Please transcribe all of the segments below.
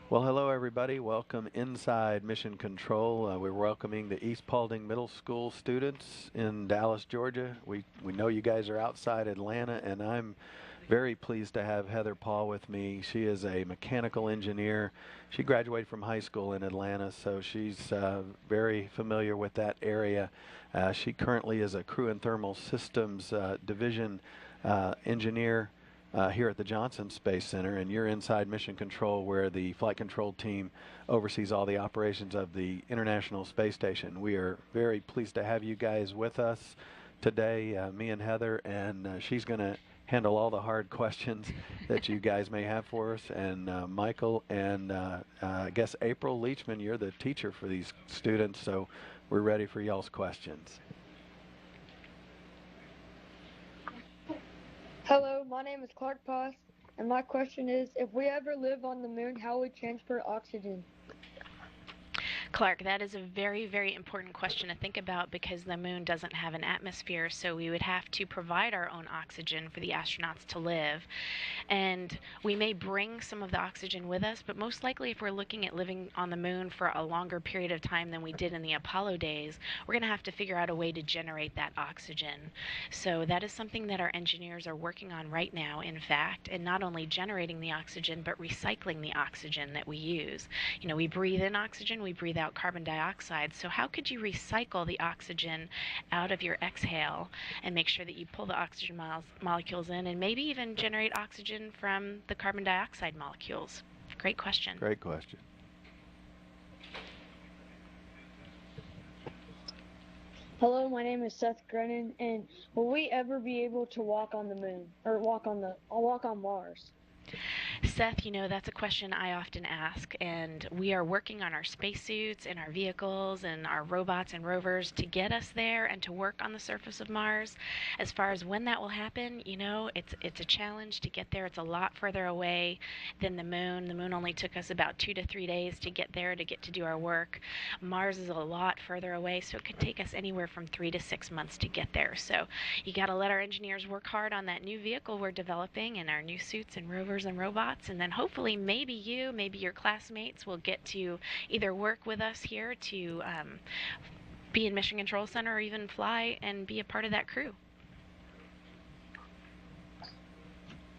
Well, hello everybody. Welcome inside Mission Control. We're welcoming the East Paulding Middle School students in Dallas, Georgia. We know you guys are outside Atlanta, and I'm very pleased to have Heather Paul with me. She is a mechanical engineer. She graduated from high school in Atlanta, so she's very familiar with that area. She currently is a crew and thermal systems division engineer here at the Johnson Space Center, and you're inside Mission Control, where the flight control team oversees all the operations of the International Space Station. We are very pleased to have you guys with us today, me and Heather, and she's going to handle all the hard questions that you guys may have for us. And Michael and I guess April Leachman, you're the teacher for these students, so we're ready for y'all's questions. Hello, my name is Clark Poss, and my question is, if we ever live on the moon, how would we transport oxygen? Clark, that is a very, very important question to think about because the moon doesn't have an atmosphere, so we would have to provide our own oxygen for the astronauts to live. And we may bring some of the oxygen with us, but most likely, if we're looking at living on the moon for a longer period of time than we did in the Apollo days, we're going to have to figure out a way to generate that oxygen. So that is something that our engineers are working on right now, in fact, and not only generating the oxygen, but recycling the oxygen that we use. You know, we breathe in oxygen, we breathe out carbon dioxide. So how could you recycle the oxygen out of your exhale and make sure that you pull the oxygen molecules in and maybe even generate oxygen from the carbon dioxide molecules? Great question. Great question. Hello, my name is Seth Grennan, and will we ever be able to walk on the moon or walk on Mars? Seth, you know, that's a question I often ask, and we are working on our spacesuits and our vehicles and our robots and rovers to get us there and to work on the surface of Mars. As far as when that will happen, you know, it's a challenge to get there. It's a lot further away than the moon. The moon only took us about 2 to 3 days to get there, to get to do our work. Mars is a lot further away, so it could take us anywhere from 3 to 6 months to get there. So you got to let our engineers work hard on that new vehicle we're developing and our new suits and rovers and robots, and then hopefully maybe your classmates will get to either work with us here to be in Mission Control Center or even fly and be a part of that crew.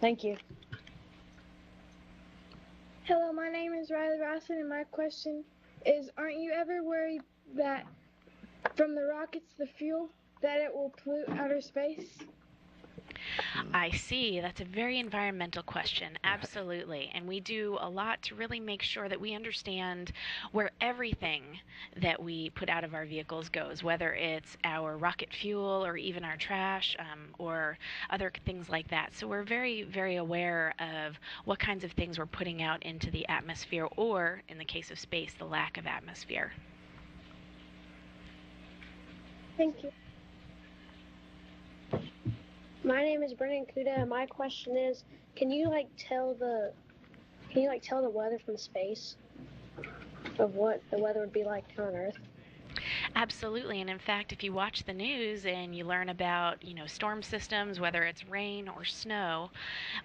Thank you. Hello, my name is Riley Rawson, and my question is, aren't you ever worried that from the rockets, the fuel, that it will pollute outer space? I see. That's a very environmental question. Absolutely. And we do a lot to really make sure that we understand where everything that we put out of our vehicles goes, whether it's our rocket fuel or even our trash or other things like that. So we're very, very aware of what kinds of things we're putting out into the atmosphere, or in the case of space, the lack of atmosphere. Thank you. My name is Brennan Kuda, and my question is, can you tell the weather from space of what the weather would be like here on Earth? Absolutely. And in fact, if you watch the news and you learn about, you know, storm systems, whether it's rain or snow,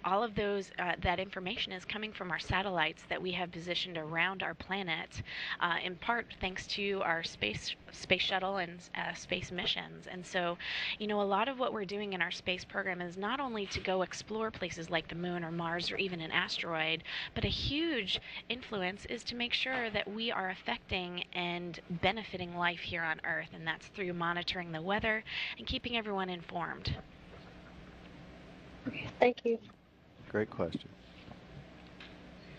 all of those, that information is coming from our satellites that we have positioned around our planet, in part thanks to our space shuttle and space missions. And so, you know, a lot of what we're doing in our space program is not only to go explore places like the moon or Mars or even an asteroid, but a huge influence is to make sure that we are affecting and benefiting life here on Earth, and that's through monitoring the weather and keeping everyone informed. Thank you. Great question.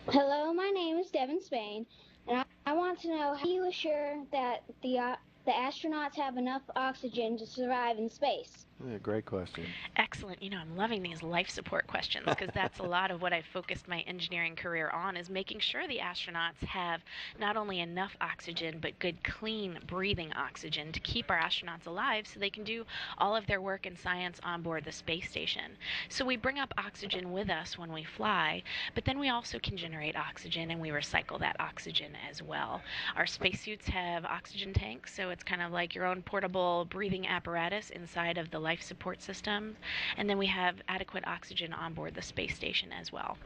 Hello, my name is Devin Spain, and I want to know, how do you assure that the astronauts have enough oxygen to survive in space? Yeah, great question. Excellent. You know, I'm loving these life support questions because that's a lot of what I've focused my engineering career on, is making sure the astronauts have not only enough oxygen, but good, clean, breathing oxygen to keep our astronauts alive so they can do all of their work in science on board the space station. So we bring up oxygen with us when we fly, but then we also can generate oxygen and we recycle that oxygen as well. Our spacesuits have oxygen tanks, so it's kind of like your own portable breathing apparatus inside of the life support system, and then we have adequate oxygen on board the space station as well.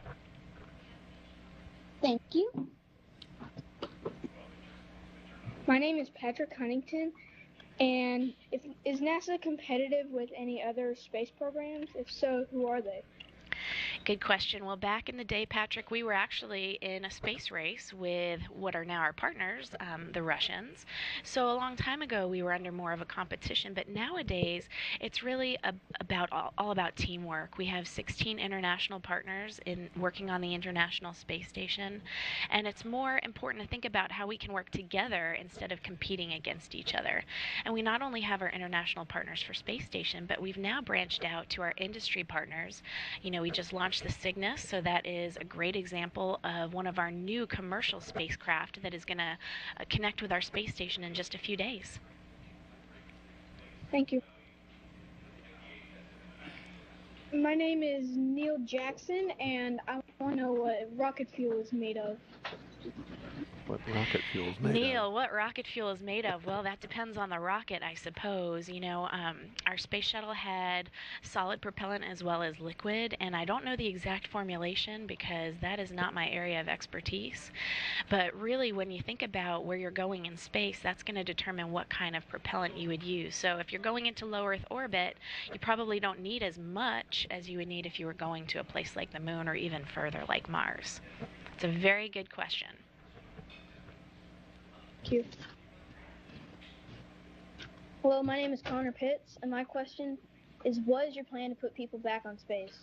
Thank you. My name is Patrick Huntington, and is NASA competitive with any other space programs? If so, who are they? Good question. Well, back in the day, Patrick, we were actually in a space race with what are now our partners, the Russians. So a long time ago, we were under more of a competition, but nowadays, it's really all about teamwork. We have 16 international partners in working on the International Space Station, and it's more important to think about how we can work together instead of competing against each other. And we not only have our international partners for Space Station, but we've now branched out to our industry partners. You know, we just launched the Cygnus, so that is a great example of one of our new commercial spacecraft that is going to connect with our space station in just a few days. Thank you. My name is Neil Jackson, and I want to know what rocket fuel is made of. What rocket fuel is made of? Neil, what rocket fuel is made of? Well, that depends on the rocket, I suppose. You know, our space shuttle had solid propellant as well as liquid, and I don't know the exact formulation because that is not my area of expertise. But really, when you think about where you're going in space, that's going to determine what kind of propellant you would use. So if you're going into low Earth orbit, you probably don't need as much as you would need if you were going to a place like the Moon or even further like Mars. It's a very good question. Thank you. Hello, my name is Connor Pitts, and my question is, what is your plan to put people back on space?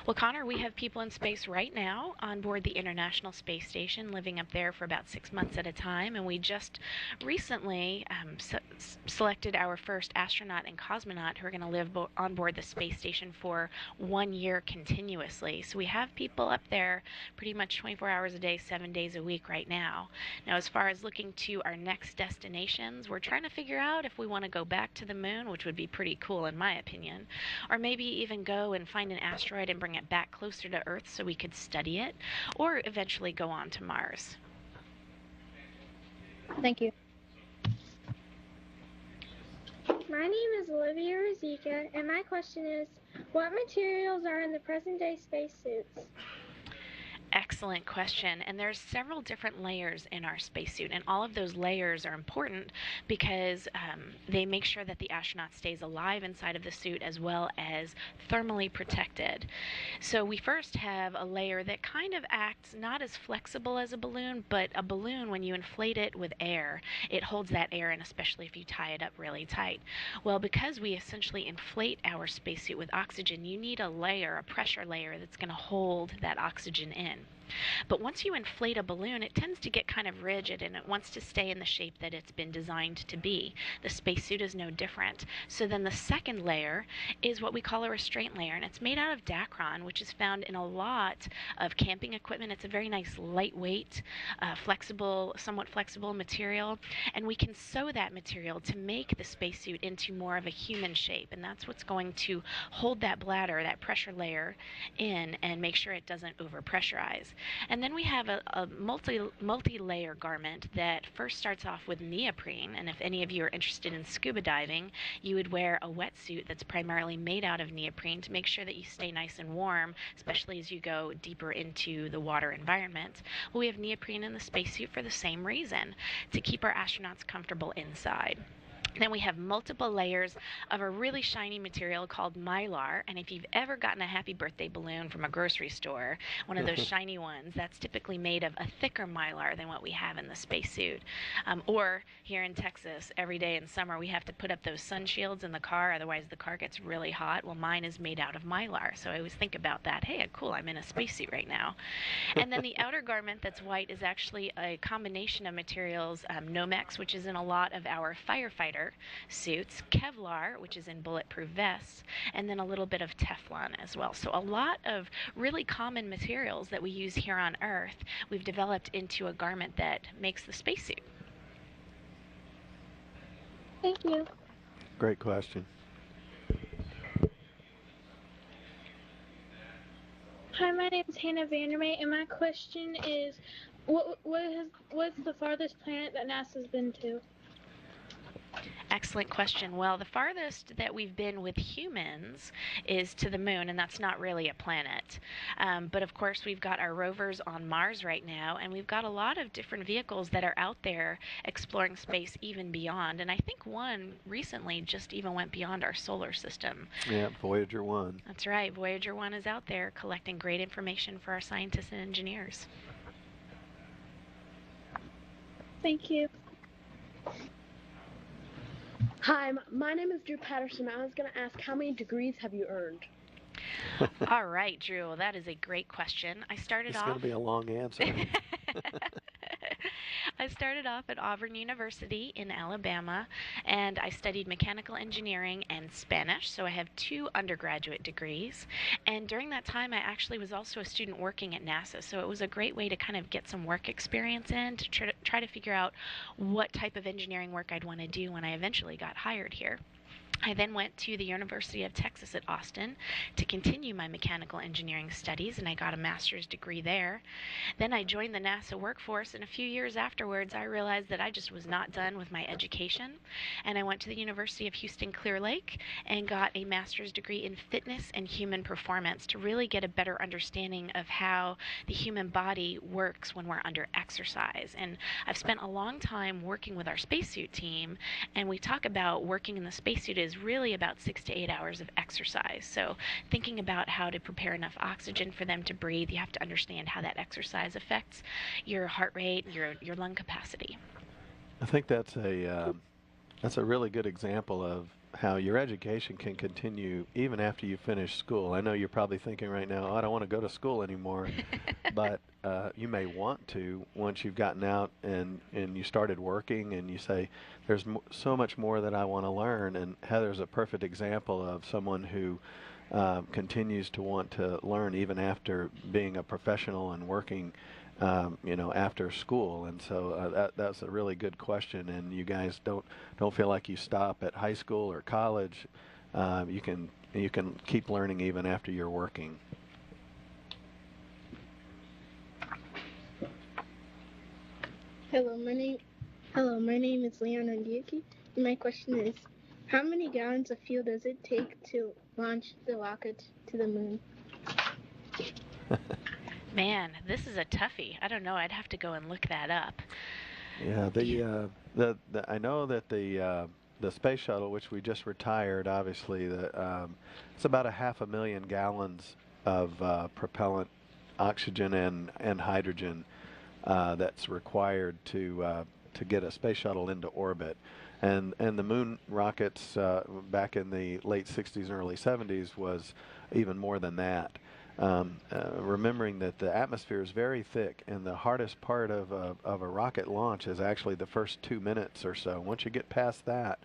Well, Connor, we have people in space right now on board the International Space Station, living up there for about 6 months at a time, and we just recently selected our first astronaut and cosmonaut who are going to live on board the space station for 1 year continuously. So we have people up there pretty much 24 hours a day, 7 days a week right now. Now, as far as looking to our next destinations, we're trying to figure out if we want to go back to the Moon, which would be pretty cool in my opinion, or maybe even go and find an asteroid and bring it back closer to Earth so we could study it, or eventually go on to Mars. Thank you. My name is Olivia Rosica, and my question is, what materials are in the present-day spacesuits? Excellent question. And there's several different layers in our spacesuit, and all of those layers are important because they make sure that the astronaut stays alive inside of the suit as well as thermally protected. So we first have a layer that kind of acts not as flexible as a balloon, but a balloon, when you inflate it with air, it holds that air in, especially if you tie it up really tight. Well, because we essentially inflate our spacesuit with oxygen, you need a layer, a pressure layer, that's going to hold that oxygen in. But once you inflate a balloon, it tends to get kind of rigid and it wants to stay in the shape that it's been designed to be. The spacesuit is no different. So then the second layer is what we call a restraint layer, and it's made out of Dacron, which is found in a lot of camping equipment. It's a very nice lightweight, somewhat flexible material, and we can sew that material to make the spacesuit into more of a human shape, and that's what's going to hold that bladder, that pressure layer, in and make sure it doesn't overpressurize. And then we have a multi-layer garment that first starts off with neoprene, and if any of you are interested in scuba diving, you would wear a wetsuit that's primarily made out of neoprene to make sure that you stay nice and warm, especially as you go deeper into the water environment. Well, we have neoprene in the spacesuit for the same reason, to keep our astronauts comfortable inside. Then we have multiple layers of a really shiny material called mylar, and if you've ever gotten a happy birthday balloon from a grocery store, one of those shiny ones, that's typically made of a thicker mylar than what we have in the spacesuit. Or here in Texas, every day in summer we have to put up those sun shields in the car, otherwise the car gets really hot. Well, mine is made out of mylar, so I always think about that. Hey, cool, I'm in a spacesuit right now. And then the outer garment that's white is actually a combination of materials, Nomex, which is in a lot of our firefighter suits, Kevlar, which is in bulletproof vests, and then a little bit of Teflon as well. So a lot of really common materials that we use here on Earth, we've developed into a garment that makes the spacesuit. Thank you. Great question. Hi, my name is Hannah Vandermeer, and my question is, what's the farthest planet that NASA's been to? Excellent question. Well, the farthest that we've been with humans is to the moon, and that's not really a planet. But of course, we've got our rovers on Mars right now, and we've got a lot of different vehicles that are out there exploring space even beyond. And I think one recently just even went beyond our solar system. Yeah, Voyager 1. That's right. Voyager 1 is out there collecting great information for our scientists and engineers. Thank you. Hi, my name is Drew Patterson. I was going to ask, how many degrees have you earned? All right, Drew. Well, that is a great question. It's going to be a long answer. I started off at Auburn University in Alabama, and I studied mechanical engineering and Spanish, so I have 2 undergraduate degrees. And during that time, I actually was also a student working at NASA, so it was a great way to kind of get some work experience in to try to figure out what type of engineering work I'd want to do when I eventually got hired here. I then went to the University of Texas at Austin to continue my mechanical engineering studies, and I got a master's degree there. Then I joined the NASA workforce, and a few years afterwards, I realized that I just was not done with my education, and I went to the University of Houston Clear Lake and got a master's degree in fitness and human performance to really get a better understanding of how the human body works when we're under exercise. And I've spent a long time working with our spacesuit team, and we talk about working in the spacesuit is really about 6 to 8 hours of exercise. So thinking about how to prepare enough oxygen for them to breathe, you have to understand how that exercise affects your heart rate, your lung capacity. I think that's a really good example of how your education can continue even after you finish school. I know you're probably thinking right now, oh, I don't want to go to school anymore, but you may want to once you've gotten out and you started working, and you say, there's so much more that I want to learn. And Heather's a perfect example of someone who continues to want to learn even after being a professional and working after school. And so that's a really good question. And you guys don't feel like you stop at high school or college. You can keep learning even after you're working. Hello, my name is Leon Ndiaki. My question is, how many gallons of fuel does it take to launch the rocket to the moon? Man, this is a toughie. I don't know. I'd have to go and look that up. Yeah, I know that the space shuttle, which we just retired, obviously, it's about 500,000 gallons of propellant, oxygen and hydrogen that's required to get a space shuttle into orbit. And the moon rockets back in the late 60s and early 70s was even more than that. Remembering that the atmosphere is very thick, and the hardest part of a rocket launch is actually the first 2 minutes or so. Once you get past that,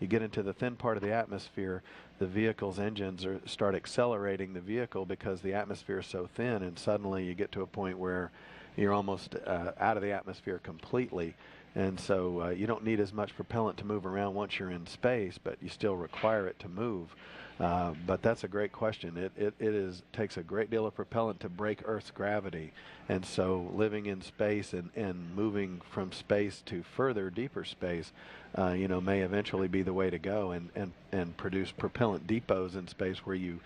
you get into the thin part of the atmosphere, the vehicle's engines start accelerating the vehicle because the atmosphere is so thin, and suddenly you get to a point where you're almost out of the atmosphere completely. And so you don't need as much propellant to move around once you're in space, but you still require it to move. But that's a great question. It takes a great deal of propellant to break Earth's gravity. And so living in space and moving from space to further, deeper space, may eventually be the way to go, and produce propellant depots in space where you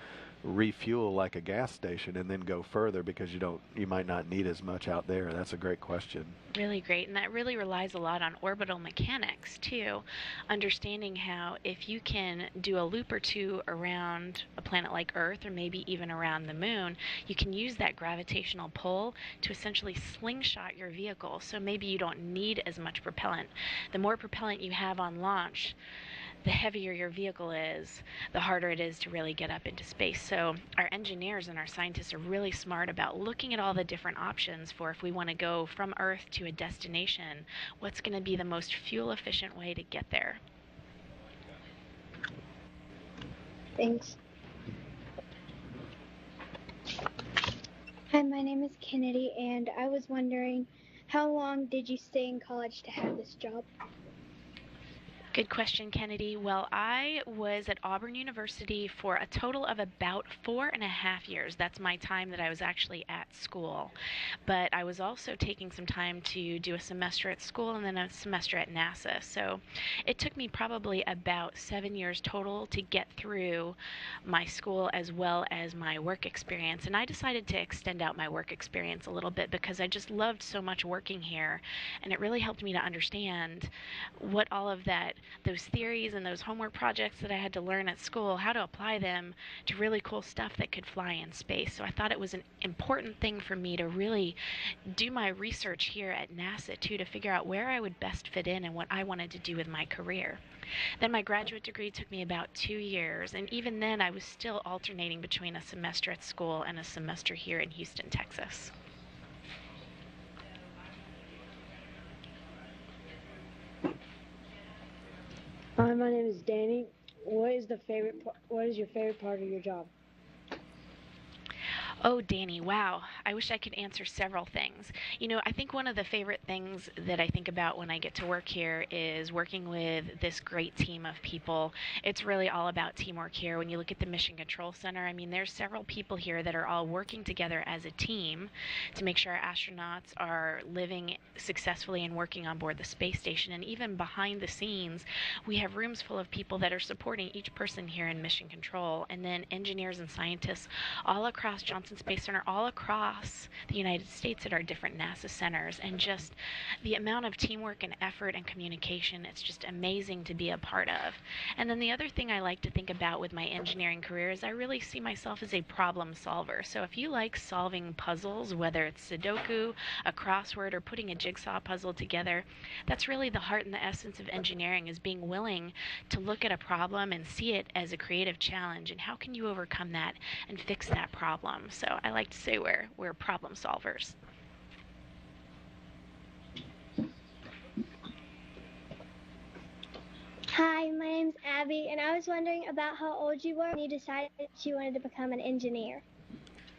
refuel like a gas station and then go further because you might not need as much out there. That's a great question. Really great, and that really relies a lot on orbital mechanics too, understanding how if you can do a loop or two around a planet like Earth, or maybe even around the moon, you can use that gravitational pull to essentially slingshot your vehicle, so maybe you don't need as much propellant. The more propellant you have on launch, the heavier your vehicle is, the harder it is to really get up into space. So our engineers and our scientists are really smart about looking at all the different options for if we want to go from Earth to a destination, what's going to be the most fuel efficient way to get there. Thanks. Hi, my name is Kennedy, and I was wondering, how long did you stay in college to have this job? Good question, Kennedy. Well, I was at Auburn University for a total of about 4.5 years. That's my time that I was actually at school. But I was also taking some time to do a semester at school and then a semester at NASA. So it took me probably about 7 years total to get through my school as well as my work experience. And I decided to extend out my work experience a little bit because I just loved so much working here. And it really helped me to understand what all of those theories and those homework projects that I had to learn at school, how to apply them to really cool stuff that could fly in space. So I thought it was an important thing for me to really do my research here at NASA too, to figure out where I would best fit in and what I wanted to do with my career. Then my graduate degree took me about 2 years, and even then I was still alternating between a semester at school and a semester here in Houston, Texas. Hi, my name is Danny. What is your favorite part of your job? Oh, Danny, wow. I wish I could answer several things. I think one of the favorite things that I think about when I get to work here is working with this great team of people. It's really all about teamwork here. When you look at the Mission Control Center, I mean, there's several people here that are all working together as a team to make sure our astronauts are living successfully and working on board the space station. And even behind the scenes, we have rooms full of people that are supporting each person here in Mission Control, and then engineers and scientists all across Johnson Space Center, all across the United States at our different NASA centers. And just the amount of teamwork and effort and communication, it's just amazing to be a part of. And then the other thing I like to think about with my engineering career is I really see myself as a problem solver. So if you like solving puzzles, whether it's Sudoku, a crossword, or putting a jigsaw puzzle together, that's really the heart and the essence of engineering, is being willing to look at a problem and see it as a creative challenge, and how can you overcome that and fix that problem. So I like to say we're problem solvers. Hi, my name's Abby, and I was wondering about how old you were when you decided that you wanted to become an engineer.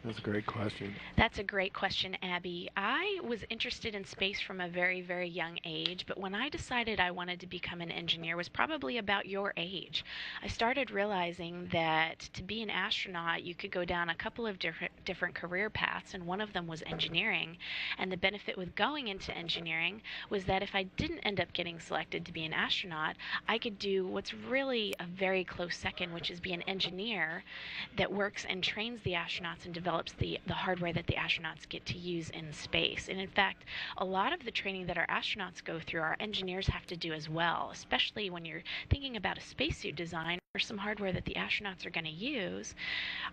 That's a great question. That's a great question, Abby. I was interested in space from a very, very young age, but when I decided I wanted to become an engineer was probably about your age. I started realizing that to be an astronaut, you could go down a couple of different career paths, and one of them was engineering. And the benefit with going into engineering was that if I didn't end up getting selected to be an astronaut, I could do what's really a very close second, which is be an engineer that works and trains the astronauts and develops the hardware that the astronauts get to use in space. And in fact, a lot of the training that our astronauts go through, our engineers have to do as well, especially when you're thinking about a spacesuit design or some hardware that the astronauts are going to use.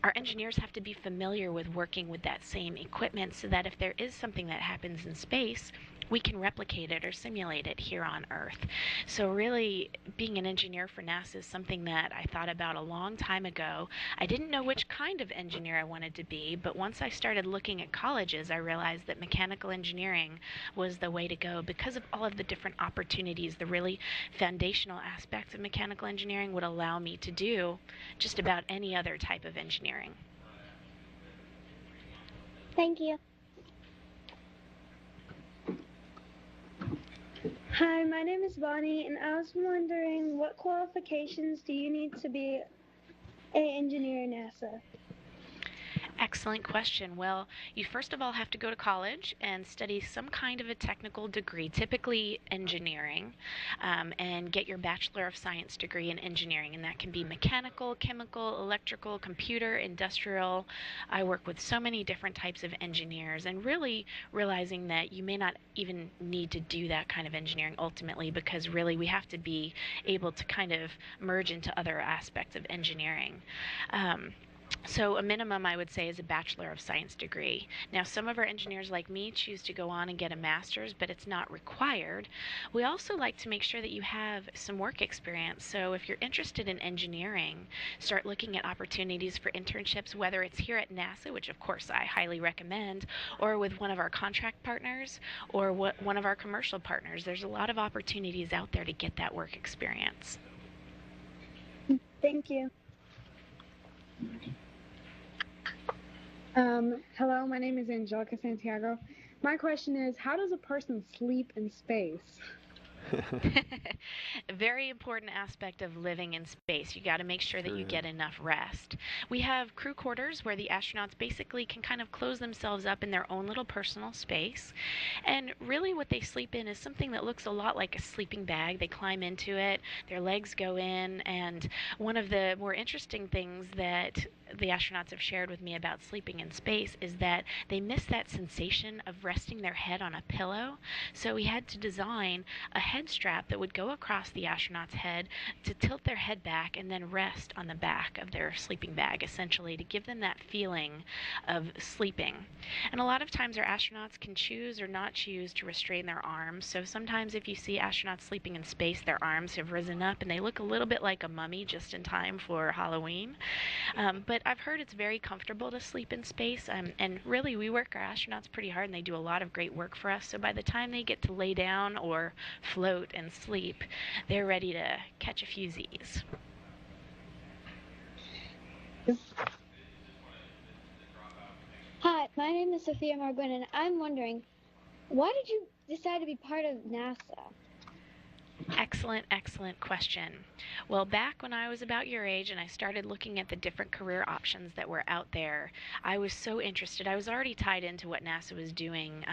Our engineers have to be familiar with working with that same equipment so that if there is something that happens in space, we can replicate it or simulate it here on Earth. So really, being an engineer for NASA is something that I thought about a long time ago. I didn't know which kind of engineer I wanted to be, but once I started looking at colleges, I realized that mechanical engineering was the way to go because of all of the different opportunities. The really foundational aspects of mechanical engineering would allow me to do just about any other type of engineering. Thank you. Hi, my name is Bonnie, and I was wondering what qualifications do you need to be an engineer in NASA? Excellent question. Well, you first of all have to go to college and study some kind of a technical degree, typically engineering, and get your Bachelor of Science degree in engineering. And that can be mechanical, chemical, electrical, computer, industrial. I work with so many different types of engineers, and really realizing that you may not even need to do that kind of engineering ultimately, because really we have to be able to kind of merge into other aspects of engineering. So a minimum, I would say, is a Bachelor of Science degree. Now, some of our engineers like me choose to go on and get a master's, but it's not required. We also like to make sure that you have some work experience. So if you're interested in engineering, start looking at opportunities for internships, whether it's here at NASA, which of course I highly recommend, or with one of our contract partners, or one of our commercial partners. There's a lot of opportunities out there to get that work experience. Thank you. Hello, my name is Angelica Santiago. My question is, how does a person sleep in space? A very important aspect of living in space. You got to make sure that you get enough rest. We have crew quarters where the astronauts basically can kind of close themselves up in their own little personal space. And really what they sleep in is something that looks a lot like a sleeping bag. They climb into it, their legs go in, and one of the more interesting things that the astronauts have shared with me about sleeping in space is that they miss that sensation of resting their head on a pillow. So we had to design a head strap that would go across the astronaut's head to tilt their head back and then rest on the back of their sleeping bag, essentially, to give them that feeling of sleeping. And a lot of times our astronauts can choose or not choose to restrain their arms. So sometimes if you see astronauts sleeping in space, their arms have risen up and they look a little bit like a mummy just in time for Halloween. But I've heard it's very comfortable to sleep in space, and really we work our astronauts pretty hard and they do a lot of great work for us. So by the time they get to lay down or float and sleep, they're ready to catch a few Z's. Hi, my name is Sophia Margwin, and I'm wondering, why did you decide to be part of NASA? Excellent, excellent question. Well, back when I was about your age and I started looking at the different career options that were out there, I was so interested. I was already tied into what NASA was doing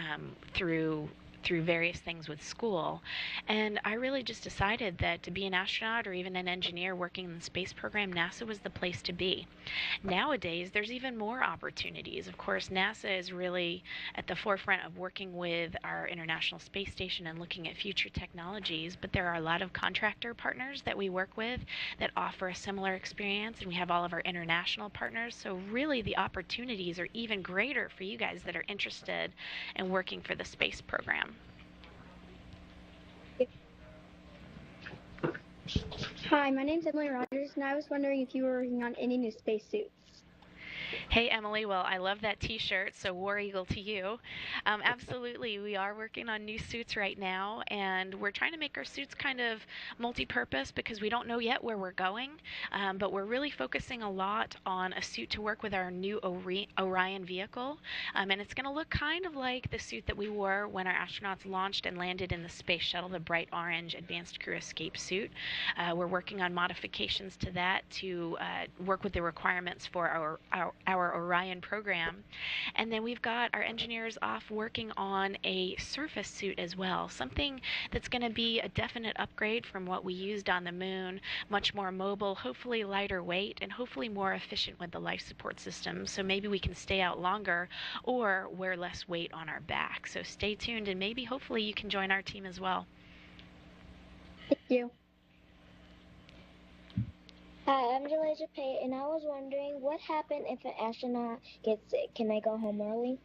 through various things with school, and I really just decided that to be an astronaut or even an engineer working in the space program, NASA was the place to be. Nowadays, there's even more opportunities. Of course, NASA is really at the forefront of working with our International Space Station and looking at future technologies, but there are a lot of contractor partners that we work with that offer a similar experience, and we have all of our international partners, so really the opportunities are even greater for you guys that are interested in working for the space program. Hi, my name's Emily Rogers, and I was wondering if you were working on any new spacesuits. Hey, Emily. Well, I love that t-shirt, so War Eagle to you. Absolutely, we are working on new suits right now, and we're trying to make our suits kind of multi-purpose because we don't know yet where we're going, but we're really focusing a lot on a suit to work with our new Orion vehicle, and it's going to look kind of like the suit that we wore when our astronauts launched and landed in the space shuttle, the bright orange Advanced Crew Escape suit. We're working on modifications to that to work with the requirements for our Orion program. And then we've got our engineers off working on a surface suit as well, something that's going to be a definite upgrade from what we used on the moon, much more mobile, hopefully lighter weight, and hopefully more efficient with the life support system. So maybe we can stay out longer or wear less weight on our back. So stay tuned, and maybe hopefully you can join our team as well. Thank you. Hi, I'm Jalaja Pate, and I was wondering what happened if an astronaut gets sick? Can they go home early?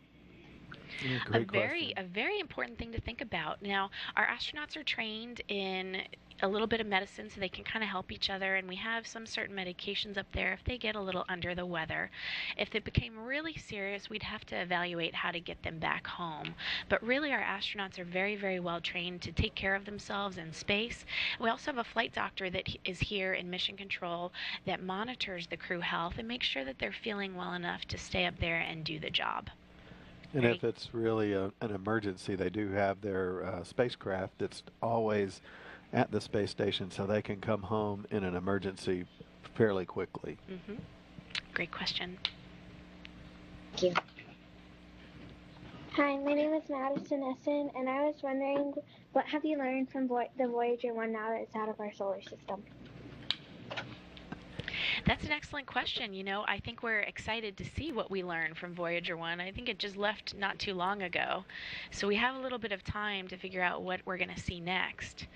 Great question. A very important thing to think about. Now, our astronauts are trained in a little bit of medicine so they can kind of help each other, and we have some certain medications up there if they get a little under the weather. If it became really serious, we'd have to evaluate how to get them back home. But really, our astronauts are very, very well trained to take care of themselves in space. We also have a flight doctor that is here in mission control that monitors the crew health and makes sure that they're feeling well enough to stay up there and do the job. And if it's really an emergency, they do have their spacecraft that's always at the space station, so they can come home in an emergency fairly quickly. Mm-hmm. Great question. Thank you. Hi, my name is Madison Essen, and I was wondering, what have you learned from the Voyager 1 now that it's out of our solar system? That's an excellent question. You know, I think we're excited to see what we learn from Voyager 1. I think it just left not too long ago. So we have a little bit of time to figure out what we're going to see next.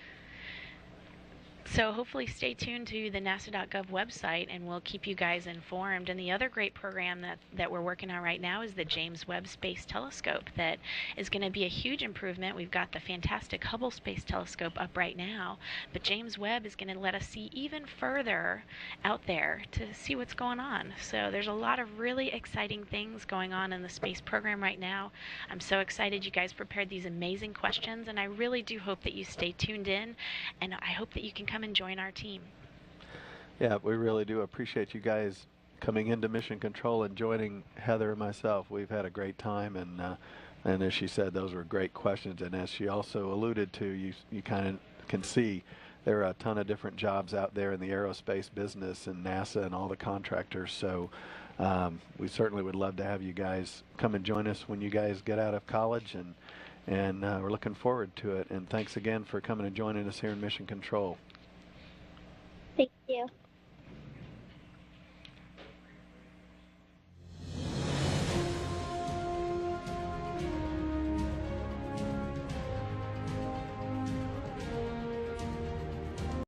So hopefully stay tuned to the nasa.gov website and we'll keep you guys informed. And the other great program that we're working on right now is the James Webb Space Telescope that is going to be a huge improvement. We've got the fantastic Hubble Space Telescope up right now, but James Webb is going to let us see even further out there to see what's going on. So there's a lot of really exciting things going on in the space program right now. I'm so excited you guys prepared these amazing questions, and I really do hope that you stay tuned in, and I hope that you can come and join our team. Yeah, we really do appreciate you guys coming into Mission Control and joining Heather and myself. We've had a great time, and as she said, those were great questions. And as she also alluded to, you kind of can see, there are a ton of different jobs out there in the aerospace business and NASA and all the contractors. So we certainly would love to have you guys come and join us when you guys get out of college, and we're looking forward to it. And thanks again for coming and joining us here in Mission Control. Thank you.